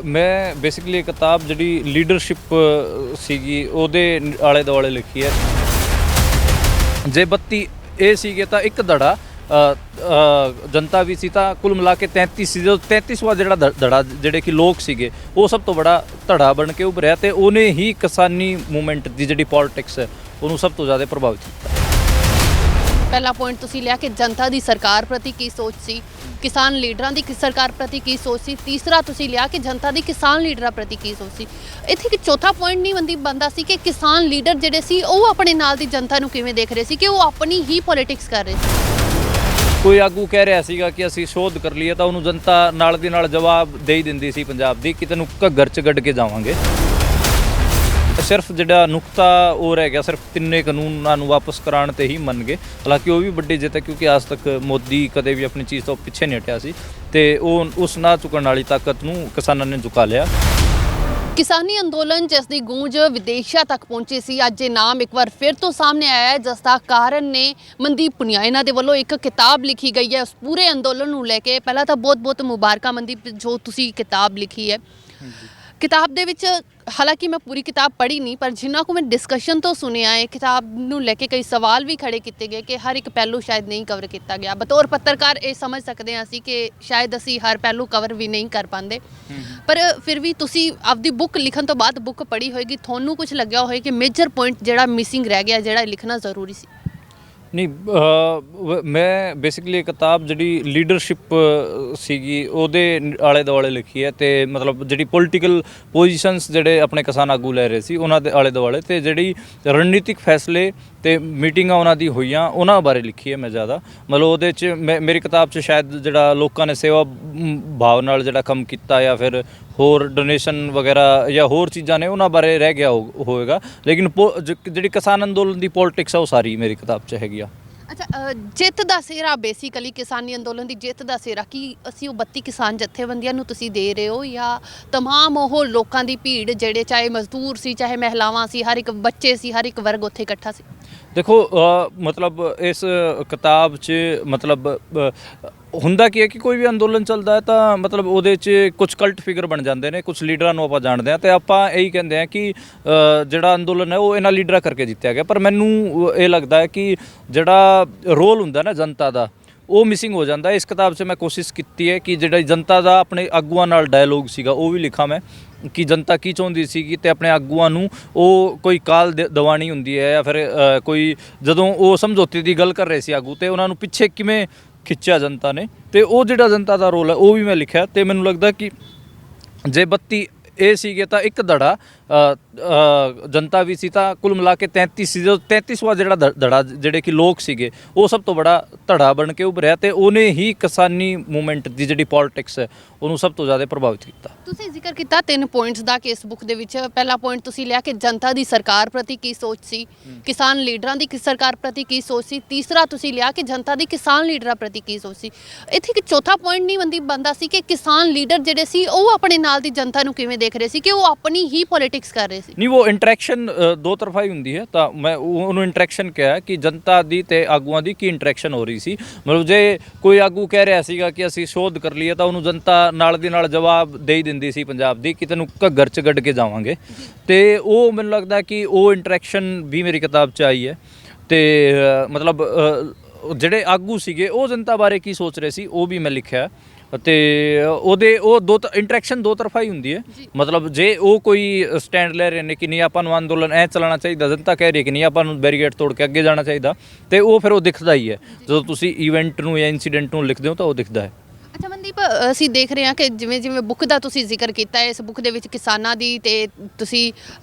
ਮੈਂ ਬੇਸਿਕਲੀ ਇਹ ਕਿਤਾਬ ਜਿਹੜੀ ਲੀਡਰਸ਼ਿਪ ਸੀਗੀ ਉਹਦੇ ਆਲੇ ਦੁਆਲੇ ਲਿਖੀ ਹੈ। ਜੇ 32 ਇਹ ਸੀਗੇ ਤਾਂ ਇੱਕ ਧੜਾ ਜਨਤਾ ਵੀ ਸੀ, ਤਾਂ ਕੁੱਲ ਮਿਲਾ ਕੇ 33 ਸੀ। ਜਦੋਂ 33ਵਾਂ ਜਿਹੜਾ ਧੜਾ ਜਿਹੜੇ ਕਿ ਲੋਕ ਸੀਗੇ ਉਹ ਸਭ ਤੋਂ ਬੜਾ ਧੜਾ ਬਣ ਕੇ ਉੱਭਰਿਆ ਅਤੇ ਉਹਨੇ ਹੀ ਕਿਸਾਨੀ ਮੂਵਮੈਂਟ ਦੀ ਜਿਹੜੀ ਪੋਲਿਟਿਕਸ ਹੈ ਉਹਨੂੰ ਸਭ ਤੋਂ ਜ਼ਿਆਦਾ ਪ੍ਰਭਾਵਿਤ ਕੀਤਾ। ਪਹਿਲਾ ਪੁਆਇੰਟ ਤੁਸੀਂ ਲਿਆ ਕਿ ਜਨਤਾ ਦੀ ਸਰਕਾਰ ਪ੍ਰਤੀ ਕੀ ਸੋਚ ਸੀ, ਕਿਸਾਨ ਲੀਡਰਾਂ ਦੀ ਸਰਕਾਰ ਪ੍ਰਤੀ ਕੀ ਸੋਚ ਸੀ। ਤੀਸਰਾ ਤੁਸੀਂ ਲਿਆ ਕਿ ਜਨਤਾ ਦੀ ਕਿਸਾਨ ਲੀਡਰਾਂ ਪ੍ਰਤੀ ਕੀ ਸੋਚ ਸੀ। ਇੱਥੇ ਇੱਕ ਚੌਥਾ ਪੁਆਇੰਟ ਨਹੀਂ ਬਣਦਾ ਸੀ ਕਿ ਕਿਸਾਨ ਲੀਡਰ ਜਿਹੜੇ ਸੀ ਉਹ ਆਪਣੇ ਨਾਲ ਦੀ ਜਨਤਾ ਨੂੰ ਕਿਵੇਂ ਦੇਖ ਰਹੇ ਸੀ, ਕਿ ਉਹ ਆਪਣੀ ਹੀ ਪੋਲਿਟਿਕਸ ਕਰ ਰਹੇ ਸੀ। ਕੋਈ ਆਗੂ ਕਹਿ ਰਿਹਾ ਸੀਗਾ ਕਿ ਅਸੀਂ ਸ਼ੋਧ ਕਰ ਲਈਏ ਤਾਂ ਉਹਨੂੰ ਜਨਤਾ ਨਾਲ ਦੀ ਨਾਲ ਜਵਾਬ ਦੇ ਹੀ ਦਿੰਦੀ ਸੀ ਪੰਜਾਬ ਦੀ ਕਿ ਤੈਨੂੰ ਘੱਗਰ 'ਚ ਗੱਡ ਕੇ ਜਾਵਾਂਗੇ। ਸਿਰਫ ਜਿਹੜਾ ਨੁਕਤਾ ਉਹ ਰਹਿ ਗਿਆ, ਸਿਰਫ ਤਿੰਨੇ ਕਾਨੂੰਨਾਂ ਨੂੰ ਵਾਪਸ ਕਰਾਉਣ ਤੇ ਹੀ ਮੰਨ ਗਏ। ਹਾਲਾਂਕਿ ਉਹ ਵੀ ਵੱਡੀ ਜਿੱਤ ਹੈ, ਕਿਉਂਕਿ ਅੱਜ ਤੱਕ ਮੋਦੀ ਕਦੇ ਵੀ ਆਪਣੀ ਚੀਜ਼ ਤੋਂ ਪਿੱਛੇ ਨਹੀਂ ਹਟਿਆ ਸੀ ਤੇ ਉਹ ਉਸ ਨਾ ਝੁਕਣ ਵਾਲੀ ਤਾਕਤ ਨੂੰ ਕਿਸਾਨਾਂ ਨੇ ਝੁਕਾ ਲਿਆ। ਕਿਸਾਨੀ ਅੰਦੋਲਨ ਜਿਸ ਦੀ ਗੂੰਜ ਵਿਦੇਸ਼ਾਂ ਤੱਕ ਪਹੁੰਚੀ ਸੀ, ਅੱਜ ਇਹ ਨਾਮ ਇੱਕ ਵਾਰ ਫਿਰ ਤੋਂ ਸਾਹਮਣੇ ਆਇਆ ਹੈ, ਜਿਸ ਦਾ ਕਾਰਨ ਨੇ ਮਨਦੀਪ ਪੁਨੀਆ। ਇਹਨਾਂ ਦੇ ਵੱਲੋਂ ਇੱਕ ਕਿਤਾਬ ਲਿਖੀ ਗਈ ਹੈ ਉਸ ਪੂਰੇ ਅੰਦੋਲਨ ਨੂੰ ਲੈ ਕੇ। ਪਹਿਲਾਂ ਤਾਂ ਬਹੁਤ ਮੁਬਾਰਕਾਂ ਮਨਦੀਪ, ਜੋ ਤੁਸੀਂ ਕਿਤਾਬ ਲਿਖੀ ਹੈ। ਕਿਤਾਬ ਦੇ ਵਿੱਚ ਹਾਲਾਂਕਿ ਮੈਂ ਪੂਰੀ ਕਿਤਾਬ ਪੜ੍ਹੀ ਨਹੀਂ, ਪਰ ਜਿੰਨਾ ਕੁ ਮੈਂ ਡਿਸਕਸ਼ਨ ਤੋਂ ਸੁਣਿਆ ਹੈ, ਕਿਤਾਬ ਨੂੰ ਲੈ ਕੇ ਕਈ ਸਵਾਲ ਵੀ ਖੜੇ ਕੀਤੇ ਗਏ ਕਿ ਹਰ ਇੱਕ ਪਹਿਲੂ ਸ਼ਾਇਦ ਨਹੀਂ ਕਵਰ ਕੀਤਾ ਗਿਆ। ਬਤੌਰ ਪੱਤਰਕਾਰ ਇਹ ਸਮਝ ਸਕਦੇ ਹਾਂ ਅਸੀਂ ਕਿ ਸ਼ਾਇਦ ਅਸੀਂ ਹਰ ਪਹਿਲੂ ਕਵਰ ਵੀ ਨਹੀਂ ਕਰ ਪਾਉਂਦੇ, ਪਰ ਫਿਰ ਵੀ ਤੁਸੀਂ ਆਪਦੀ ਬੁੱਕ ਲਿਖਣ ਤੋਂ ਬਾਅਦ ਬੁੱਕ ਪੜ੍ਹੀ ਹੋਏਗੀ, ਤੁਹਾਨੂੰ ਕੁਝ ਲੱਗਿਆ ਹੋਏ ਕਿ ਮੇਜਰ ਪੁਆਇੰਟ ਜਿਹੜਾ ਮਿਸਿੰਗ ਰਹਿ ਗਿਆ, ਜਿਹੜਾ ਲਿਖਣਾ ਜ਼ਰੂਰੀ ਸੀ। ਨਹੀਂ, ਮੈਂ ਬੇਸਿਕਲੀ ਇਹ ਕਿਤਾਬ ਜਿਹੜੀ ਲੀਡਰਸ਼ਿਪ ਸੀਗੀ ਉਹਦੇ ਆਲੇ ਦੁਆਲੇ ਲਿਖੀ ਹੈ ਅਤੇ ਮਤਲਬ ਜਿਹੜੀ ਪੋਲੀਟੀਕਲ ਪੋਜੀਸ਼ਨਸ ਜਿਹੜੇ ਆਪਣੇ ਕਿਸਾਨ ਆਗੂ ਲੈ ਰਹੇ ਸੀ ਉਹਨਾਂ ਦੇ ਆਲੇ ਦੁਆਲੇ, ਅਤੇ ਜਿਹੜੀ ਰਣਨੀਤਿਕ ਫੈਸਲੇ ਅਤੇ ਮੀਟਿੰਗਾਂ ਉਹਨਾਂ ਦੀ ਹੋਈਆਂ ਉਹਨਾਂ ਬਾਰੇ ਲਿਖੀ ਹੈ ਮੈਂ ਜ਼ਿਆਦਾ। ਮਤਲਬ ਉਹਦੇ 'ਚ ਮੇਰੀ ਕਿਤਾਬ 'ਚ ਸ਼ਾਇਦ ਜਿਹੜਾ ਲੋਕਾਂ ਨੇ ਸੇਵਾ ਭਾਵ ਨਾਲ ਜਿਹੜਾ ਕੰਮ ਕੀਤਾ ਜਾਂ ਫਿਰ ਹੋਰ ਡੋਨੇਸ਼ਨ ਵਗੈਰਾ ਜਾਂ ਹੋਰ ਚੀਜ਼ਾਂ ਨੇ ਉਹਨਾਂ ਬਾਰੇ ਰਹਿ ਗਿਆ ਹੋਵੇਗਾ, ਲੇਕਿਨ ਜਿਹੜੀ ਕਿਸਾਨ ਅੰਦੋਲਨ ਦੀ ਪੋਲਿਟਿਕਸ ਆ ਉਹ ਸਾਰੀ ਮੇਰੀ ਕਿਤਾਬ 'ਚ ਹੈਗੀ ਆ। ਅੱਛਾ, ਜਿੱਤ ਦਾ ਸਿਹਰਾ ਬੇਸਿਕਲੀ ਕਿਸਾਨੀ ਅੰਦੋਲਨ ਦੀ ਜਿੱਤ ਦਾ ਸਿਹਰਾ ਕੀ ਅਸੀਂ ਉਹ 32 ਕਿਸਾਨ ਜਥੇਬੰਦੀਆਂ ਨੂੰ ਤੁਸੀਂ ਦੇ ਰਹੇ ਹੋ, ਜਾਂ ਤਮਾਮ ਉਹ ਲੋਕਾਂ ਦੀ ਭੀੜ ਜਿਹੜੇ ਚਾਹੇ ਮਜ਼ਦੂਰ ਸੀ, ਚਾਹੇ ਮਹਿਲਾਵਾਂ ਸੀ, ਹਰ ਇੱਕ ਬੱਚੇ ਸੀ, ਹਰ ਇੱਕ ਵਰਗ ਉੱਥੇ ਇਕੱਠਾ ਸੀ? ਦੇਖੋ, ਮਤਲਬ ਇਸ ਕਿਤਾਬ 'ਚ ਮਤਲਬ ਹੁੰਦਾ ਕੀ ਹੈ ਕਿ ਕੋਈ ਵੀ ਅੰਦੋਲਨ ਚੱਲਦਾ ਹੈ ਤਾਂ ਮਤਲਬ ਉਹਦੇ 'ਚ ਕੁਝ ਕਲਟ ਫਿਗਰ ਬਣ ਜਾਂਦੇ ਨੇ, ਕੁਝ ਲੀਡਰਾਂ ਨੂੰ ਆਪਾਂ ਜਾਣਦੇ ਹਾਂ ਅਤੇ ਆਪਾਂ ਇਹੀ ਕਹਿੰਦੇ ਹਾਂ ਕਿ ਜਿਹੜਾ ਅੰਦੋਲਨ ਹੈ ਉਹ ਇਹਨਾਂ ਲੀਡਰਾਂ ਕਰਕੇ ਜਿੱਤਿਆ ਗਿਆ। ਪਰ ਮੈਨੂੰ ਇਹ ਲੱਗਦਾ ਹੈ ਕਿ ਜਿਹੜਾ ਰੋਲ ਹੁੰਦਾ ਨਾ ਜਨਤਾ ਦਾ, ਉਹ ਮਿਸਿੰਗ ਹੋ ਜਾਂਦਾ। ਇਸ ਕਿਤਾਬ 'ਚ ਮੈਂ ਕੋਸ਼ਿਸ਼ ਕੀਤੀ ਹੈ ਕਿ ਜਿਹੜਾ ਜਨਤਾ ਦਾ ਆਪਣੇ ਆਗੂਆਂ ਨਾਲ ਡਾਇਲੋਗ ਸੀਗਾ ਉਹ ਵੀ ਲਿਖਾਂ ਮੈਂ, ਕਿ ਜਨਤਾ ਕੀ ਚਾਹੁੰਦੀ ਸੀਗੀ ਅਤੇ ਆਪਣੇ ਆਗੂਆਂ ਨੂੰ ਉਹ ਕੋਈ ਕਾਲ ਦਿਵਾਣੀ ਹੁੰਦੀ ਹੈ ਜਾਂ ਫਿਰ ਕੋਈ ਜਦੋਂ ਉਹ ਸਮਝੌਤੇ ਦੀ ਗੱਲ ਕਰ ਰਹੇ ਸੀ ਆਗੂ, ਅਤੇ ਉਹਨਾਂ ਨੂੰ ਪਿੱਛੇ ਕਿਵੇਂ ਖਿੱਚਿਆ ਜਨਤਾ ਨੇ, ਅਤੇ ਉਹ ਜਿਹੜਾ ਜਨਤਾ ਦਾ ਰੋਲ ਹੈ ਉਹ ਵੀ ਮੈਂ ਲਿਖਿਆ। ਅਤੇ ਮੈਨੂੰ ਲੱਗਦਾ ਕਿ ਜੇ 32 ਇਹ ਸੀਗੇ ਤਾਂ ਇੱਕ ਧੜਾ ਜਨਤਾ ਵੀ ਸੀ, ਤਾਂ ਕੁੱਲ ਮਿਲਾ ਕੇ 33 ਸੀ। ਜਦੋਂ 33ਵਾਂ ਜਿਹੜਾ ਧੜਾ ਜਿਹੜੇ ਕਿ ਲੋਕ ਸੀਗੇ ਉਹ ਸਭ ਤੋਂ ਬੜਾ ਧੜਾ ਬਣ ਕੇ ਉੱਭਰਿਆ ਅਤੇ ਉਹਨੇ ਹੀ ਕਿਸਾਨੀ ਮੂਵਮੈਂਟ ਦੀ ਜਿਹੜੀ ਪੋਲਿਟਿਕਸ ਹੈ ਉਹਨੂੰ ਸਭ ਤੋਂ ਜ਼ਿਆਦਾ ਪ੍ਰਭਾਵਿਤ ਕੀਤਾ। ਤੁਸੀਂ ਜ਼ਿਕਰ ਕੀਤਾ 3 ਪੁਆਇੰਟਸ ਦਾ ਕਿ ਇਸ ਬੁੱਕ ਦੇ ਵਿੱਚ ਪਹਿਲਾ ਪੁਆਇੰਟ ਤੁਸੀਂ ਲਿਆ ਕਿ ਜਨਤਾ ਦੀ ਸਰਕਾਰ ਪ੍ਰਤੀ ਕੀ ਸੋਚ ਸੀ, ਕਿਸਾਨ ਲੀਡਰਾਂ ਦੀ ਸਰਕਾਰ ਪ੍ਰਤੀ ਕੀ ਸੋਚ ਸੀ। ਤੀਸਰਾ ਤੁਸੀਂ ਲਿਆ ਕਿ ਜਨਤਾ ਦੀ ਕਿਸਾਨ ਲੀਡਰਾਂ ਪ੍ਰਤੀ ਕੀ ਸੋਚ ਸੀ। ਇੱਥੇ ਇੱਕ ਚੌਥਾ ਪੁਆਇੰਟ ਨਹੀਂ ਬਣਦਾ ਸੀ ਕਿ ਕਿਸਾਨ ਲੀਡਰ ਜਿਹੜੇ ਸੀ ਉਹ ਆਪਣੇ ਨਾਲ ਦੀ ਜਨਤਾ ਨੂੰ ਕਿਵੇਂ ਦੇਖ ਰਹੇ ਸੀ, ਕਿ ਉਹ ਆਪਣੀ ਹੀ ਪੋਲਿਟਿਕਸ ਕਰ ਰਹੇ ਸੀ। ਨਹੀਂ, ਉਹ ਇੰਟਰੈਕਸ਼ਨ ਦੋ ਤਰਫਾ ਹੀ ਹੁੰਦੀ ਹੈ, ਤਾਂ ਮੈਂ ਉਹਨੂੰ ਇੰਟਰੈਕਸ਼ਨ ਕਿਹਾ ਕਿ ਜਨਤਾ ਦੀ ਅਤੇ ਆਗੂਆਂ ਦੀ ਕੀ ਇੰਟਰੈਕਸ਼ਨ ਹੋ ਰਹੀ ਸੀ। ਮਤਲਬ ਜੇ ਕੋਈ ਆਗੂ ਕਹਿ ਰਿਹਾ ਸੀਗਾ ਕਿ ਅਸੀਂ ਸ਼ੋਧ ਕਰ ਲਈਏ ਤਾਂ ਉਹਨੂੰ ਜਨਤਾ ਨਾਲ ਦੀ ਨਾਲ ਜਵਾਬ ਦੇ ਹੀ ਦਿੰਦੀ ਸੀ ਪੰਜਾਬ ਦੀ ਕਿ ਤੈਨੂੰ ਘੱਗਰ 'ਚ ਗੱਡ ਕੇ ਜਾਵਾਂਗੇ, ਅਤੇ ਉਹ ਮੈਨੂੰ ਲੱਗਦਾ ਕਿ ਉਹ ਇੰਟਰੈਕਸ਼ਨ ਵੀ ਮੇਰੀ ਕਿਤਾਬ 'ਚ ਆਈ ਹੈ। ਅਤੇ ਮਤਲਬ ਜਿਹੜੇ ਆਗੂ ਸੀਗੇ ਉਹ ਜਨਤਾ ਬਾਰੇ ਕੀ ਸੋਚ ਰਹੇ ਸੀ ਉਹ ਵੀ ਮੈਂ ਲਿਖਿਆ, ਅਤੇ ਉਹ ਇੰਟਰੈਕਸ਼ਨ ਦੋ ਤਰਫਾ ਹੀ ਹੁੰਦੀ ਹੈ। ਮਤਲਬ ਜੇ ਉਹ ਕੋਈ ਸਟੈਂਡ ਲੈ ਰਹੇ ਨੇ ਕਿ ਨਹੀਂ ਆਪਾਂ ਨੂੰ ਅੰਦੋਲਨ ਐ ਚੱਲਣਾ ਚਾਹੀਦਾ, ਜਨਤਾ ਕਹਿ ਰਹੀ ਹੈ ਕਿ ਨਹੀਂ ਆਪਾਂ ਨੂੰ ਬੈਰੀਕੇਡ ਤੋੜ ਕੇ ਅੱਗੇ ਜਾਣਾ ਚਾਹੀਦਾ, ਅਤੇ ਉਹ ਫਿਰ ਉਹ ਦਿਖਦਾ ਹੀ ਹੈ ਜਦੋਂ ਤੁਸੀਂ ਈਵੈਂਟ ਨੂੰ ਜਾਂ ਇਨਸੀਡੈਂਟ ਨੂੰ ਲਿਖਦੇ ਹੋ ਤਾਂ ਉਹ ਦਿਖਦਾ ਹੈ। ਅੱਛਾ ਮਨਦੀਪ, ਅਸੀਂ ਦੇਖ ਰਹੇ ਹਾਂ ਕਿ ਜਿਵੇਂ ਬੁੱਕ ਦਾ ਤੁਸੀਂ ਜ਼ਿਕਰ ਕੀਤਾ ਹੈ, ਇਸ ਬੁੱਕ ਦੇ ਵਿੱਚ ਕਿਸਾਨਾਂ ਦੀ ਅਤੇ ਤੁਸੀਂ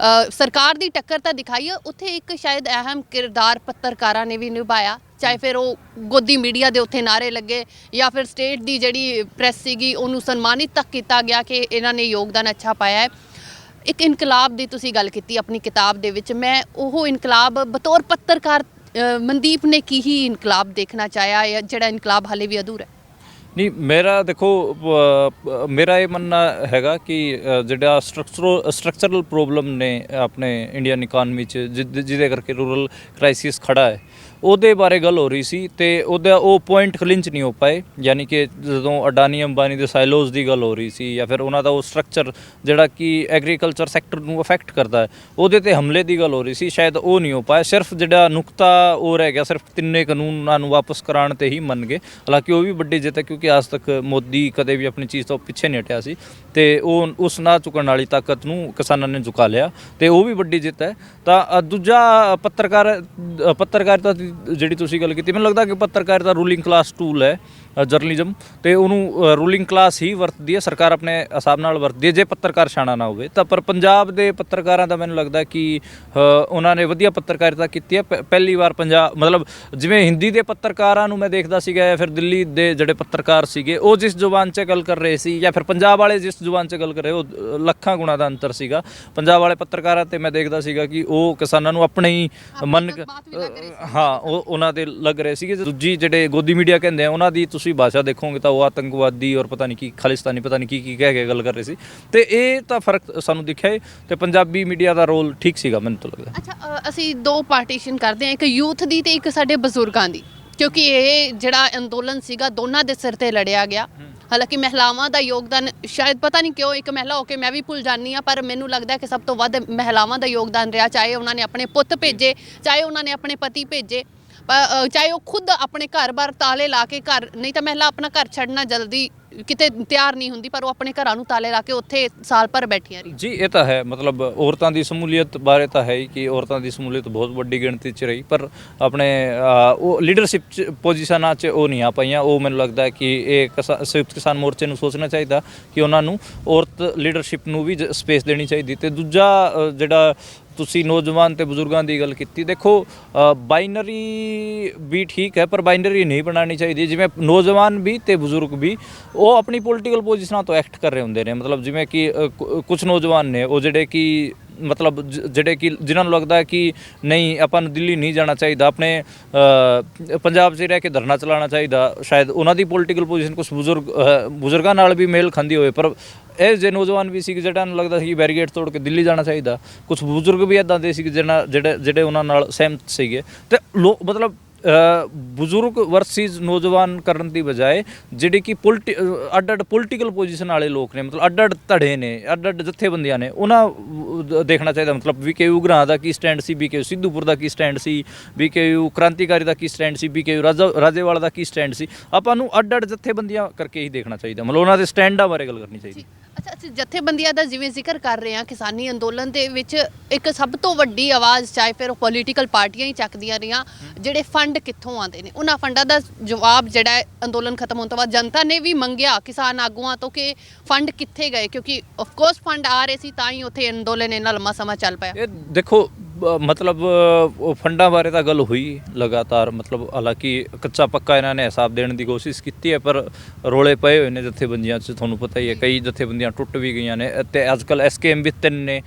ਸਰਕਾਰ ਦੀ ਟੱਕਰ ਤਾਂ ਦਿਖਾਈ ਹੈ, ਉੱਥੇ ਇੱਕ ਸ਼ਾਇਦ ਅਹਿਮ ਕਿਰਦਾਰ ਪੱਤਰਕਾਰਾਂ ਨੇ ਵੀ ਨਿਭਾਇਆ, ਚਾਹੇ ਫਿਰ ਉਹ ਗੋਦੀ ਮੀਡੀਆ ਦੇ ਉੱਥੇ ਨਾਅਰੇ ਲੱਗੇ ਜਾਂ ਫਿਰ ਸਟੇਟ ਦੀ ਜਿਹੜੀ ਪ੍ਰੈਸ ਸੀਗੀ ਉਹਨੂੰ ਸਨਮਾਨਿਤ ਤੱਕ ਕੀਤਾ ਗਿਆ ਕਿ ਇਹਨਾਂ ਨੇ ਯੋਗਦਾਨ ਅੱਛਾ ਪਾਇਆ ਹੈ। ਇੱਕ ਇਨਕਲਾਬ ਦੀ ਤੁਸੀਂ ਗੱਲ ਕੀਤੀ ਆਪਣੀ ਕਿਤਾਬ ਦੇ ਵਿੱਚ, ਮੈਂ ਉਹ ਇਨਕਲਾਬ ਬਤੌਰ ਪੱਤਰਕਾਰ ਮਨਦੀਪ ਨੇ ਕੀ ਹੀ ਇਨਕਲਾਬ ਦੇਖਣਾ ਚਾਹਿਆ, ਜਾਂ ਜਿਹੜਾ ਇਨਕਲਾਬ ਹਾਲੇ ਵੀ ਅਧੂਰਾ ਹੈ? ਨਹੀਂ, ਮੇਰਾ ਦੇਖੋ ਮੇਰਾ ਇਹ ਮੰਨਣਾ ਹੈਗਾ ਕਿ ਜਿਹੜਾ ਸਟਰਕਚਰਲ ਪ੍ਰੋਬਲਮ ਨੇ ਆਪਣੇ ਇੰਡੀਅਨ ਇਕਾਨਮੀ 'ਚ ਜਿਹਦੇ ਕਰਕੇ ਰੂਰਲ ਕ੍ਰਾਈਸਿਸ ਖੜਾ ਹੈ, ਉਹਦੇ ਬਾਰੇ ਗੱਲ ਹੋ ਰਹੀ ਸੀ ਤੇ ਉਹਦਾ ਉਹ ਪੁਆਇੰਟ ਕਲਿੰਚ ਨਹੀਂ ਹੋ ਪਾਏ, ਯਾਨੀ ਕਿ ਜਦੋਂ ਅਡਾਨੀ ਅੰਬਾਨੀ ਦੇ ਸਾਈਲੋਜ਼ ਦੀ ਗੱਲ ਹੋ ਰਹੀ ਸੀ ਜਾਂ ਫਿਰ ਉਹਨਾਂ ਦਾ ਉਹ ਸਟਰਕਚਰ ਜਿਹੜਾ ਕਿ ਐਗਰੀਕਲਚਰ ਸੈਕਟਰ ਨੂੰ ਅਫੈਕਟ ਕਰਦਾ ਹੈ, ਉਹਦੇ ਤੇ ਹਮਲੇ ਦੀ ਗੱਲ ਹੋ ਰਹੀ ਸੀ, ਸ਼ਾਇਦ ਉਹ ਨਹੀਂ ਹੋ ਪਾਇਆ। ਸਿਰਫ ਜਿਹੜਾ ਨੁਕਤਾ ਉਹ ਰਹਿ ਗਿਆ, ਸਿਰਫ ਤਿੰਨੇ ਕਾਨੂੰਨਾਂ ਨੂੰ ਵਾਪਸ ਕਰਾਉਣ ਤੇ ਹੀ ਮੰਨ ਗਏ। ਹਾਲਾਂਕਿ ਉਹ ਵੀ ਵੱਡੀ ਜਿੱਤ ਹੈ, ਕਿਉਂਕਿ ਅੱਜ ਤੱਕ ਮੋਦੀ ਕਦੇ ਵੀ ਆਪਣੀ ਚੀਜ਼ ਤੋਂ ਪਿੱਛੇ ਨਹੀਂ ਹਟਿਆ ਸੀ ਤੇ ਉਹ ਉਸ ਨਾ ਝੁਕਣ ਵਾਲੀ ਤਾਕਤ ਨੂੰ ਕਿਸਾਨਾਂ ਨੇ ਝੁਕਾ ਲਿਆ ਤੇ ਉਹ ਵੀ ਵੱਡੀ ਜਿੱਤ ਹੈ। ਤਾਂ ਦੂਜਾ ਪੱਤਰਕਾਰਿਤਾ ਦੀ ਜਿਹੜੀ ਤੁਸੀਂ ਗੱਲ ਕੀਤੀ, ਮੈਨੂੰ ਲੱਗਦਾ ਕਿ ਪੱਤਰਕਾਰਿਤਾ ਰੂਲਿੰਗ ਕਲਾਸ ਟੂਲ ਹੈ ਜਰਨਲਿਜ਼ਮ, ਤੇ ਉਹਨੂੰ ਰੂਲਿੰਗ ਕਲਾਸ ਹੀ ਵਰਤਦੀ ਹੈ, ਸਰਕਾਰ ਆਪਣੇ ਹਿਸਾਬ ਨਾਲ ਵਰਤਦੀ ਹੈ ਜੇ ਪੱਤਰਕਾਰ ਛਾਣਾ ਨਾ ਹੋਵੇ ਤਾਂ। ਪਰ ਪੰਜਾਬ ਦੇ ਪੱਤਰਕਾਰਾਂ ਦਾ ਮੈਨੂੰ ਲੱਗਦਾ ਕਿ ਉਹਨਾਂ ਨੇ ਵਧੀਆ ਪੱਤਰਕਾਰਿਤਾ ਕੀਤੀ ਹੈ। ਪਹਿਲੀ ਵਾਰ ਪੰਜਾਬ ਮਤਲਬ ਜਿਵੇਂ ਹਿੰਦੀ ਦੇ ਪੱਤਰਕਾਰਾਂ ਨੂੰ ਮੈਂ ਦੇਖਦਾ ਸੀਗਾ ਜਾਂ ਫਿਰ ਦਿੱਲੀ ਦੇ ਜਿਹੜੇ ਪੱਤਰਕਾਰ ਸੀਗੇ ਉਹ ਜਿਸ ਜ਼ੁਬਾਨ 'ਚ ਗੱਲ ਕਰ ਰਹੇ ਸੀ ਜਾਂ ਫਿਰ ਪੰਜਾਬ ਵਾਲੇ ਜਿਸ ਜ਼ੁਬਾਨ 'ਚ ਗੱਲ ਕਰ ਰਹੇ, ਉਹ ਲੱਖਾਂ ਗੁਣਾ ਦਾ ਅੰਤਰ ਸੀਗਾ। ਪੰਜਾਬ ਵਾਲੇ ਪੱਤਰਕਾਰਾਂ ਤੇ ਮੈਂ ਦੇਖਦਾ ਸੀਗਾ ਕਿ ਉਹ ਕਿਸਾਨਾਂ ਨੂੰ ਆਪਣੇ ਹੀ ਮੰਨ ਹਾਂ ਉਹ ਉਹਨਾਂ ਦੇ ਲੱਗ ਰਹੇ ਸੀਗੇ। ਦੂਜੀ ਜਿਹੜੇ ਗੋਦੀ ਮੀਡੀਆ ਕਹਿੰਦੇ ਆ ਉਹਨਾਂ ਦੀ ਤੁਸੀਂ ਭਾਸ਼ਾ ਦੇਖੋਗੇ ਤਾਂ ਉਹ ਆਤੰਕਵਾਦੀ ਔਰ ਪਤਾ ਨਹੀਂ ਕੀ ਖਾਲਿਸਤਾਨੀ ਪਤਾ ਨਹੀਂ ਕੀ ਕਹਿ ਕੇ ਗੱਲ ਕਰ ਰਹੇ ਸੀ, ਤੇ ਇਹ ਤਾਂ ਫਰਕ ਸਾਨੂੰ ਦਿਖਿਆ ਹੈ। ਤੇ ਪੰਜਾਬੀ ਮੀਡੀਆ ਦਾ ਰੋਲ ਠੀਕ ਸੀਗਾ ਮੈਨੂੰ ਤਾਂ ਲੱਗਦਾ। ਅੱਛਾ, ਅਸੀਂ ਦੋ ਪਾਰਟੀਸ਼ਨ ਕਰਦੇ ਹਾਂ, ਇੱਕ ਯੂਥ ਦੀ ਤੇ ਇੱਕ ਸਾਡੇ ਬਜ਼ੁਰਗਾਂ ਦੀ, ਕਿਉਂਕਿ ਇਹ ਜਿਹੜਾ ਅੰਦੋਲਨ ਸੀਗਾ ਦੋਨਾਂ ਦੇ ਸਿਰ ਤੇ ਲੜਿਆ ਗਿਆ। ਹਾਲਾਂਕਿ ਮਹਿਲਾਵਾਂ ਦਾ ਯੋਗਦਾਨ ਸ਼ਾਇਦ ਪਤਾ ਨਹੀਂ ਕਿਉਂ, ਇੱਕ ਮਹਿਲਾ ਹੋ ਕੇ ਮੈਂ ਵੀ ਭੁੱਲ ਜਾਂਦੀ ਹਾਂ, ਪਰ ਮੈਨੂੰ ਲੱਗਦਾ ਕਿ ਸਭ ਤੋਂ ਵੱਧ ਮਹਿਲਾਵਾਂ ਦਾ ਯੋਗਦਾਨ ਰਿਹਾ। ਚਾਹੇ ਉਹਨਾਂ ਨੇ ਆਪਣੇ ਪੁੱਤ ਭੇਜੇ, ਚਾਹੇ ਉਹਨਾਂ ਨੇ ਆਪਣੇ ਪਤੀ ਭੇਜੇ, ਚਾਹੇ ਉਹ ਖੁਦ ਆਪਣੇ ਘਰ-ਬਾਰ ਤਾਲੇ ਲਾ ਕੇ ਘਰ, ਨਹੀਂ ਤਾਂ ਮਹਿਲਾ ਆਪਣਾ ਘਰ ਛੱਡਣਾ ਜਲਦੀ ਕਿਤੇ ਤਿਆਰ ਨਹੀਂ ਹੁੰਦੀ, ਪਰ ਉਹ ਆਪਣੇ ਘਰਾਂ ਨੂੰ ਤਾਲੇ ਲਾ ਕੇ ਉੱਥੇ ਸਾਲ ਭਰ ਬੈਠੀਆਂ ਰਹੀ। ਜੀ ਇਹ ਤਾਂ ਹੈ, ਮਤਲਬ ਔਰਤਾਂ ਦੀ ਸ਼ਮੂਲੀਅਤ ਬਾਰੇ ਤਾਂ ਹੈ ਹੀ ਕਿ ਔਰਤਾਂ ਦੀ ਸ਼ਮੂਲੀਅਤ ਬਹੁਤ ਵੱਡੀ ਗਿਣਤੀ 'ਚ ਰਹੀ, ਪਰ ਆਪਣੇ ਉਹ ਲੀਡਰਸ਼ਿਪ 'ਚ ਪੋਜੀਸ਼ਨਾਂ 'ਚ ਉਹ ਨਹੀਂ ਆ ਪਾਈਆਂ। ਉਹ ਮੈਨੂੰ ਲੱਗਦਾ ਕਿ ਇਹ ਸੰਯੁਕਤ ਕਿਸਾਨ ਮੋਰਚੇ ਨੂੰ ਸੋਚਣਾ ਚਾਹੀਦਾ ਕਿ ਉਹਨਾਂ ਨੂੰ ਔਰਤ ਲੀਡਰਸ਼ਿਪ ਨੂੰ ਵੀ ਸਪੇਸ ਦੇਣੀ ਚਾਹੀਦੀ। ਤੇ ਦੂਜਾ ਜਿਹੜਾ ਤੁਸੀਂ ਨੌਜਵਾਨ ਤੇ ਬਜ਼ੁਰਗਾਂ ਦੀ ਗੱਲ ਕੀਤੀ, ਦੇਖੋ ਬਾਈਨਰੀ ਵੀ ਠੀਕ ਹੈ ਪਰ ਬਾਈਨਰੀ ਨਹੀਂ ਬਣਾਉਣੀ ਚਾਹੀਦੀ। ਜਿਵੇਂ ਨੌਜਵਾਨ ਵੀ ਤੇ ਬਜ਼ੁਰਗ ਵੀ ਉਹ ਆਪਣੀ ਪੋਲੀਟੀਕਲ ਪੋਜੀਸ਼ਨਾਂ ਤੋਂ ਐਕਟ ਕਰ ਰਹੇ ਹੁੰਦੇ ਨੇ, ਮਤਲਬ ਜਿਵੇਂ ਕਿ ਕੁਝ ਨੌਜਵਾਨ ਨੇ ਉਹ ਜਿਹੜੇ ਕਿ ਮਤਲਬ ਜਿਹੜੇ ਕਿ ਜਿਨ੍ਹਾਂ ਨੂੰ ਲੱਗਦਾ ਹੈ ਕਿ ਨਹੀਂ ਆਪਾਂ ਨੂੰ ਦਿੱਲੀ ਨਹੀਂ ਜਾਣਾ ਚਾਹੀਦਾ, ਆਪਣੇ ਪੰਜਾਬ 'ਚ ਰਹਿ ਕੇ ਧਰਨਾ ਚਲਾਉਣਾ ਚਾਹੀਦਾ, ਸ਼ਾਇਦ ਉਹਨਾਂ ਦੀ ਪੋਲੀਟੀਕਲ ਪੋਜੀਸ਼ਨ ਕੁਝ ਬਜ਼ੁਰਗਾਂ ਨਾਲ ਵੀ ਮੇਲ ਖਾਂਦੀ ਹੋਵੇ। ਪਰ ਇਹ ਜੇ ਨੌਜਵਾਨ ਵੀ ਸੀ ਜਿਹਨਾਂ ਨੂੰ ਲੱਗਦਾ ਸੀ ਕਿ ਬੈਰੀਗੇਡ ਤੋੜ ਕੇ ਦਿੱਲੀ ਜਾਣਾ ਚਾਹੀਦਾ, ਕੁਝ ਬਜ਼ੁਰਗ ਵੀ ਇੱਦਾਂ ਦੇ ਸੀ ਜਿਹੜੇ ਉਹਨਾਂ ਨਾਲ ਸਹਿਮਤ ਸੀਗੇ। ਤੇ ਮਤਲਬ ਬਜ਼ੁਰਗ ਵਰਸਿਸ ਨੌਜਵਾਨ ਕਰਨ ਦੀ ਬਜਾਏ ਜਿਹੜੇ ਕਿ ਅੱਡ ਪੋਲੀਟੀਕਲ ਪੋਜੀਸ਼ਨ ਵਾਲੇ ਲੋਕ ਨੇ, ਮਤਲਬ ਅੱਡ ਧੜੇ ਨੇ, ਅੱਡ ਜਥੇਬੰਦੀਆਂ ਨੇ, ਉਹਨਾਂ ਦੇਖਣਾ ਚਾਹੀਦਾ। ਮਤਲਬ ਵੀਕੇਯੂ ਉਗਰਾਹਾਂ ਦਾ ਕੀ ਸਟੈਂਡ ਸੀ, ਵੀਕੇਯੂ ਸਿੱਧੂਪੁਰ ਦਾ ਕੀ ਸਟੈਂਡ ਸੀ, ਵੀਕੇਯੂ ਕ੍ਰਾਂਤੀਕਾਰੀ ਦਾ ਕੀ ਸਟੈਂਡ ਸੀ, ਵੀਕੇਯੂ ਰਾਜੇਵਾਲਾ ਦਾ ਕੀ ਸਟੈਂਡ ਸੀ, ਆਪਾਂ ਨੂੰ ਅੱਡ ਜਥੇਬੰਦੀਆਂ ਕਰਕੇ ਹੀ ਦੇਖਣਾ ਚਾਹੀਦਾ, ਮਤਲਬ ਉਹਨਾਂ ਦੇ ਸਟੈਂਡਾਂ ਬਾਰੇ ਗੱਲ ਕਰਨੀ ਚਾਹੀਦੀ। ਅੱਛਾ, ਅਸੀਂ ਜਥੇਬੰਦੀਆਂ ਦਾ ਜਿਵੇਂ ਜ਼ਿਕਰ ਕਰ ਰਹੇ ਹਾਂ, ਕਿਸਾਨੀ ਅੰਦੋਲਨ ਦੇ ਵਿੱਚ ਇੱਕ ਸਭ ਤੋਂ ਵੱਡੀ ਆਵਾਜ਼ ਚਾਹੇ ਫਿਰ ਉਹ ਪੋਲੀਟੀਕਲ ਪਾਰਟੀਆਂ ਹੀ ਚੱਕਦੀਆਂ ਰਹੀਆਂ, ਜਿਹੜੇ ਫੰਡ ਕਿੱਥੋਂ ਆਉਂਦੇ ਨੇ, ਉਹਨਾਂ ਫੰਡਾਂ ਦਾ ਜਵਾਬ ਜਿਹੜਾ ਹੈ ਅੰਦੋਲਨ ਖਤਮ ਹੋਣ ਤੋਂ ਬਾਅਦ ਜਨਤਾ ਨੇ ਵੀ ਮੰਗਿਆ ਕਿਸਾਨ ਆਗੂਆਂ ਤੋਂ ਕਿ ਫੰਡ ਕਿੱਥੇ ਗਏ, ਕਿਉਂਕਿ ਆਫਕੋਰਸ ਫੰਡ ਆ ਰਹੇ ਸੀ ਤਾਂ ਹੀ ਉੱਥੇ ਅੰਦੋਲਨ ਇੰਨਾ ਲੰਮਾ ਸਮਾਂ ਚੱਲ ਪਿਆ। ਇਹ ਦੇਖੋ ਮਤਲਬ ਫੰਡਾਂ ਬਾਰੇ ਤਾਂ ਗੱਲ ਹੋਈ ਲਗਾਤਾਰ, ਮਤਲਬ ਹਾਲਾਂਕਿ ਕੱਚਾ ਪੱਕਾ ਇਹਨਾਂ ਨੇ ਹਿਸਾਬ ਦੇਣ ਦੀ ਕੋਸ਼ਿਸ਼ ਕੀਤੀ ਹੈ, ਪਰ ਰੋਲੇ ਪਏ ਹੋਏ ਨੇ ਜਥੇਬੰਦੀਆਂ 'ਚ, ਤੁਹਾਨੂੰ ਪਤਾ ਹੀ ਹੈ ਕਈ ਜਥੇਬੰਦੀਆਂ ਟੁੱਟ ਵੀ ਗਈਆਂ ਨੇ। ਅਤੇ ਅੱਜ ਕੱਲ੍ਹ SKM ਵੀ 3 ਨੇ,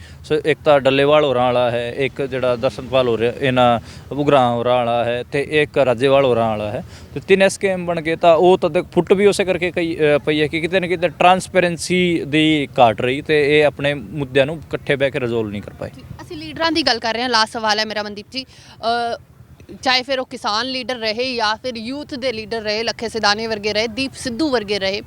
ਇੱਕ ਤਾਂ ਡੱਲੇਵਾਲ ਹੋਰਾਂ ਵਾਲਾ ਹੈ, ਇੱਕ ਜਿਹੜਾ ਦਰਸ਼ਨਪਾਲ ਹੋ ਰਿਹਾ ਇਹਨਾਂ ਉਗਰਾਹਾਂ ਹੋਰਾਂ ਵਾਲਾ ਹੈ, ਅਤੇ ਇੱਕ ਰਾਜੇਵਾਲ ਹੋਰਾਂ ਵਾਲਾ ਹੈ, ਤੇ 3 SKM ਬਣ ਗਏ। ਤਾਂ ਉਹ ਤਾਂ ਫੁੱਟ ਵੀ ਉਸੇ ਕਰਕੇ ਪਈ ਹੈ ਕਿ ਕਿਤੇ ਨਾ ਕਿਤੇ ਟਰਾਂਸਪੇਰੈਂਸੀ ਦੀ ਘਾਟ ਰਹੀ ਤੇ ਇਹ ਆਪਣੇ ਮੁੱਦਿਆਂ ਨੂੰ ਇਕੱਠੇ ਬਹਿ ਕੇ ਰਿਜ਼ੋਲਵ ਨਹੀਂ ਕਰ ਪਾਏ। ਅਸੀਂ ਲੀਡਰਾਂ ਦੀ ਗੱਲ ਕਰ ਰਹੇ ਹਾਂ, ਲਾਸਟ ਸਵਾਲ ਹੈ ਮੇਰਾ ਮਨਦੀਪ ਜੀ, ਚਾਹੇ ਫਿਰ ਉਹ ਕਿਸਾਨ ਲੀਡਰ ਰਹੇ ਜਾਂ ਫਿਰ ਯੂਥ ਦੇ ਲੀਡਰ ਰਹੇ, ਲੱਖੇ ਸਿਧਾਣੇ ਵਰਗੇ ਰਹੇ, ਦੀਪ ਸਿੱਧੂ ਵਰਗੇ ਰਹੇ,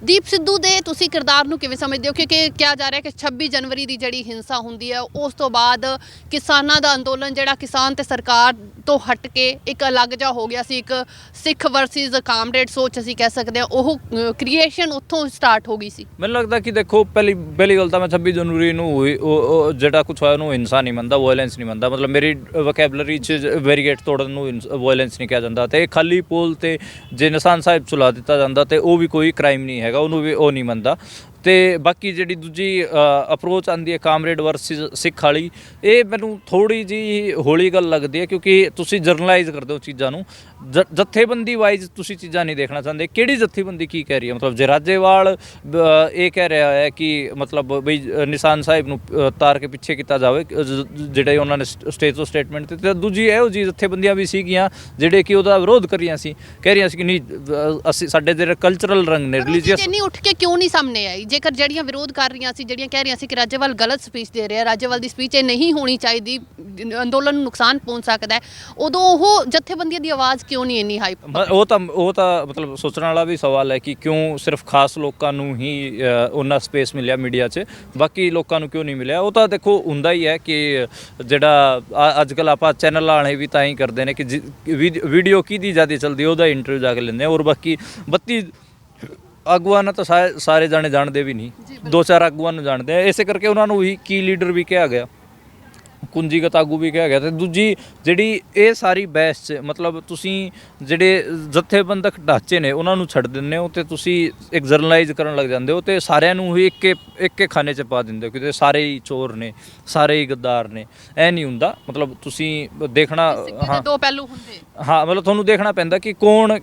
ਦੀਪ ਸਿੱਧੂ ਦੇ ਤੁਸੀਂ ਕਿਰਦਾਰ ਨੂੰ ਕਿਵੇਂ ਸਮਝਦੇ ਹੋ? ਕਿਉਂਕਿ ਕਿਹਾ ਜਾ ਰਿਹਾ ਕਿ 26 ਜਨਵਰੀ ਦੀ ਜਿਹੜੀ ਹਿੰਸਾ ਹੁੰਦੀ ਹੈ ਉਸ ਤੋਂ ਬਾਅਦ ਕਿਸਾਨਾਂ ਦਾ ਅੰਦੋਲਨ ਜਿਹੜਾ ਕਿਸਾਨ ਤੇ ਸਰਕਾਰ ਤੋਂ ਹਟ ਕੇ ਇੱਕ ਅਲੱਗ ਜਿਹਾ ਹੋ ਗਿਆ ਸੀ, ਇੱਕ ਸਿੱਖ ਵਰਸਿਸ ਕਾਮਰੇਡ ਸੋਚ ਅਸੀਂ ਕਹਿ ਸਕਦੇ ਹਾਂ, ਉਹ ਕ੍ਰੀਏਸ਼ਨ ਉੱਥੋਂ ਸਟਾਰਟ ਹੋ ਗਈ ਸੀ। ਮੈਨੂੰ ਲੱਗਦਾ ਕਿ ਦੇਖੋ ਪਹਿਲੀ ਗੱਲ ਤਾਂ ਮੈਂ 26 ਜਨਵਰੀ ਨੂੰ ਹੋਈ ਉਹ ਜਿਹੜਾ ਕੁਛ ਹੋਇਆ ਉਹਨੂੰ ਹਿੰਸਾ ਨਹੀਂ ਮੰਨਦਾ, ਵਾਇਲੈਂਸ ਨਹੀਂ ਮੰਨਦਾ, ਮਤਲਬ ਮੇਰੀ ਵੋਕੈਬਲਰੀ 'ਚ ਬੈਰੀਗੇਡ ਤੋੜਨ ਨੂੰ ਵਾਇਲੈਂਸ ਨਹੀਂ ਕਿਹਾ ਜਾਂਦਾ, ਤੇ ਖਾਲੀ ਪੋਲ ਤੇ ਜੇ ਨਿਸ਼ਾਨ ਸਾਹਿਬ ਚੁਲਾ ਦਿੱਤਾ ਜਾਂਦਾ ਤੇ ਉਹ ਵੀ ਕੋਈ ਕ੍ਰਾਈਮ ਨਹੀਂ ਹੈਗਾ, ਉਹਨੂੰ ਵੀ ਉਹ ਨਹੀਂ ਮੰਨਦਾ। ਤੇ ਬਾਕੀ ਜਿਹੜੀ ਦੂਜੀ ਅਪਰੋਚ ਆਉਂਦੀ ਹੈ ਕਾਮਰੇਡ ਵਰਸਿਸ ਸਿੱਖ ਵਾਲੀ, ਇਹ ਮੈਨੂੰ ਥੋੜ੍ਹੀ ਜਿਹੀ ਹੌਲੀ ਗੱਲ ਲੱਗਦੀ ਹੈ, ਕਿਉਂਕਿ ਤੁਸੀਂ ਜਰਨਲਾਈਜ਼ ਕਰਦੇ ਹੋ ਚੀਜ਼ਾਂ ਨੂੰ, ਜਥੇਬੰਦੀ ਵਾਈਜ਼ ਤੁਸੀਂ ਚੀਜ਼ਾਂ ਨਹੀਂ ਦੇਖਣਾ ਚਾਹੁੰਦੇ। ਕਿਹੜੀ ਜਥੇਬੰਦੀ ਕੀ ਕਹਿ ਰਹੀ ਹੈ? ਮਤਲਬ ਜੇ ਰਾਜੇਵਾਲ ਇਹ ਕਹਿ ਰਿਹਾ ਹੈ ਕਿ ਮਤਲਬ ਬਈ ਨਿਸ਼ਾਨ ਸਾਹਿਬ ਨੂੰ ਤਾਰ ਕੇ ਪਿੱਛੇ ਕੀਤਾ ਜਾਵੇ, ਜਿਹੜੇ ਉਹਨਾਂ ਨੇ ਸਟੇਜ ਤੋਂ ਸਟੇਟਮੈਂਟ ਦਿੱਤੀ, ਤਾਂ ਦੂਜੀ ਇਹੋ ਜਿਹੀ ਜਥੇਬੰਦੀਆਂ ਵੀ ਸੀਗੀਆਂ ਜਿਹੜੇ ਕਿ ਉਹਦਾ ਵਿਰੋਧ ਕਰ ਰਹੀਆਂ ਸੀ, ਕਹਿ ਰਹੀਆਂ ਸੀ ਕਿ ਨਹੀਂ ਅਸੀਂ ਸਾਡੇ ਜਿਹੜੇ ਕਲਚਰਲ ਰੰਗ ਨੇ, ਰਿਲੀਜੀਅਸ ਨਹੀਂ ਉੱਠ ਕੇ ਕਿਉਂ ਨਹੀਂ ਸਾਹਮਣੇ ਆਈ? ਜੇਕਰ ਜਿਹੜੀਆਂ ਵਿਰੋਧ ਕਰ ਰਹੀਆਂ ਸੀ, ਜਿਹੜੀਆਂ ਕਹਿ ਰਹੀਆਂ ਸੀ ਕਿ ਰਾਜੇਵਾਲ ਗਲਤ ਸਪੀਚ ਦੇ ਰਿਹਾ, ਰਾਜੇਵਾਲ ਦੀ ਸਪੀਚ ਇਹ ਨਹੀਂ ਹੋਣੀ ਚਾਹੀਦੀ, ਅੰਦੋਲਨ ਨੂੰ ਨੁਕਸਾਨ ਪਹੁੰਚ ਸਕਦਾ ਹੈ, ਉਦੋਂ ਉਹ ਜਥੇਬੰਦੀਆਂ ਦੀ ਆਵਾਜ਼ ਕਿਉਂ ਨਹੀਂ ਇੰਨੀ ਹਾਈ? ਉਹ ਤਾਂ ਮਤਲਬ ਸੋਚਣ ਵਾਲਾ ਵੀ ਸਵਾਲ ਹੈ ਕਿ ਕਿਉਂ ਸਿਰਫ ਖਾਸ ਲੋਕਾਂ ਨੂੰ ਹੀ ਉਹਨਾਂ ਸਪੇਸ ਮਿਲਿਆ ਮੀਡੀਆ 'ਚ, ਬਾਕੀ ਲੋਕਾਂ ਨੂੰ ਕਿਉਂ ਨਹੀਂ ਮਿਲਿਆ? ਉਹ ਤਾਂ ਦੇਖੋ ਹੁੰਦਾ ਹੀ ਹੈ ਕਿ ਜਿਹੜਾ ਅੱਜ ਕੱਲ੍ਹ ਆਪਾਂ ਚੈਨਲ ਵਾਲੇ ਵੀ ਤਾਂ ਹੀ ਕਰਦੇ ਨੇ ਕਿ ਵੀਡੀਓ ਕਿਹਦੀ ਜ਼ਿਆਦਾ ਚੱਲਦੀ ਉਹਦਾ ਇੰਟਰਵਿਊ ਜਾ ਕੇ ਲੈਂਦੇ, ਔਰ ਬਾਕੀ 32 ਆਗੂਆਂ ਨੂੰ ਤਾਂ ਸਾਰੇ ਜਾਣੇ ਜਾਣਦੇ ਵੀ ਨਹੀਂ, 2-4 ਆਗੂਆਂ ਨੂੰ ਜਾਣਦੇ ਆ, ਇਸੇ ਕਰਕੇ ਉਹਨਾਂ ਨੂੰ ਹੀ ਕੀ ਲੀਡਰ ਵੀ ਕਿਹਾ ਗਿਆ, ਕੁੰਜੀਗਤ ਆਗੂ ਵੀ ਕਿਹਾ ਗਿਆ। ਤੇ ਦੂਜੀ ਜਿਹੜੀ ਇਹ ਸਾਰੀ ਬਹਿਸ 'ਚ ਮਤਲਬ ਤੁਸੀਂ ਜਿਹੜੇ ਜਥੇਬੰਦਕ ਢਾਂਚੇ ਨੇ ਉਹਨਾਂ ਨੂੰ ਛੱਡ ਦਿੰਦੇ ਹੋ ਤੇ ਤੁਸੀਂ ਇੱਕ ਜਰਨਲਾਈਜ਼ ਕਰਨ ਲੱਗ ਜਾਂਦੇ ਹੋ ਤੇ ਸਾਰਿਆਂ ਨੂੰ ਹੀ ਇੱਕ ਖਾਨੇ 'ਚ ਪਾ ਦਿੰਦੇ ਹੋ ਕਿ ਸਾਰੇ ਹੀ ਚੋਰ ਨੇ, ਸਾਰੇ ਹੀ ਗੱਦਾਰ ਨੇ। ਇਹ ਨਹੀਂ ਹੁੰਦਾ, ਮਤਲਬ ਤੁਸੀਂ ਦੇਖਣਾ, ਹਾਂ ਦੋ ਪਹਿਲੂ ਹੁੰਦੇ, ਹਾਂ ਮਤਲਬ ਤੁਹਾਨੂੰ ਦੇਖਣਾ ਪੈਂਦਾ ਕਿ ਕੌਣ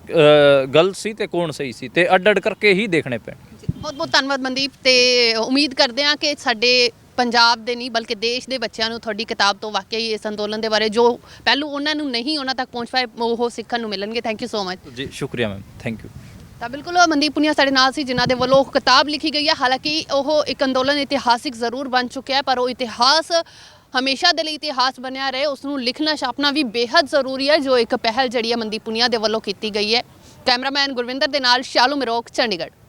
ਗਲਤ ਸੀ ਤੇ ਕੌਣ ਸਹੀ ਸੀ, ਤੇ ਅੱਡ ਕਰਕੇ ਹੀ ਦੇਖਣੇ ਪੈਣ। ਬਹੁਤ ਬਹੁਤ ਧੰਨਵਾਦ ਮਨਦੀਪ, ਤੇ ਉਮੀਦ ਕਰਦੇ ਹਾਂ ਕਿ ਸਾਡੇ ਪੰਜਾਬ ਦੇ ਨਹੀਂ ਬਲਕਿ ਦੇਸ਼ ਦੇ ਬੱਚਿਆਂ ਨੂੰ ਤੁਹਾਡੀ ਕਿਤਾਬ ਤੋਂ ਵਾਕਈ ਇਸ ਅੰਦੋਲਨ ਦੇ ਬਾਰੇ ਜੋ ਪਹਿਲੂ ਉਹਨਾਂ ਨੂੰ ਨਹੀਂ ਉਹਨਾਂ ਤੱਕ ਪਹੁੰਚ ਪਾਏ ਉਹ ਸਿੱਖਣ ਨੂੰ ਮਿਲਣਗੇ। ਥੈਂਕ ਯੂ ਸੋ ਮਚ ਜੀ, ਸ਼ੁਕਰੀਆ ਮੈਮ, ਥੈਂਕ ਯੂ। ਤਾਂ ਬਿਲਕੁਲ ਮਨਦੀਪ ਪੁਨੀਆ ਸਾਡੇ ਨਾਲ ਸੀ, ਜਿਨ੍ਹਾਂ ਦੇ ਵੱਲੋਂ ਕਿਤਾਬ ਲਿਖੀ ਗਈ ਹੈ। ਹਾਲਾਂਕਿ ਉਹ ਇੱਕ ਅੰਦੋਲਨ ਇਤਿਹਾਸਿਕ ਜ਼ਰੂਰ ਬਣ ਚੁੱਕਿਆ ਹੈ, ਪਰ ਉਹ ਇਤਿਹਾਸ ਹਮੇਸ਼ਾ ਦੇ ਲਈ ਇਤਿਹਾਸ ਬਣਿਆ ਰਹੇ, ਉਸ ਨੂੰ ਲਿਖਣਾ ਛਾਪਣਾ ਵੀ ਬੇहद ਜ਼ਰੂਰੀ ਹੈ, ਜੋ ਇੱਕ ਪਹਿਲ ਜਿਹੜੀ ਹੈ ਮਨਦੀਪ ਪੁਨੀਆ ਦੇ ਵੱਲੋਂ ਕੀਤੀ ਗਈ ਹੈ। ਕੈਮਰਾਮੈਨ ਗੁਰਵਿੰਦਰ ਦੇ ਨਾਲ ਸ਼ਾਲੂ ਮਿਰੋਕ, ਚੰਡੀਗੜ੍ਹ।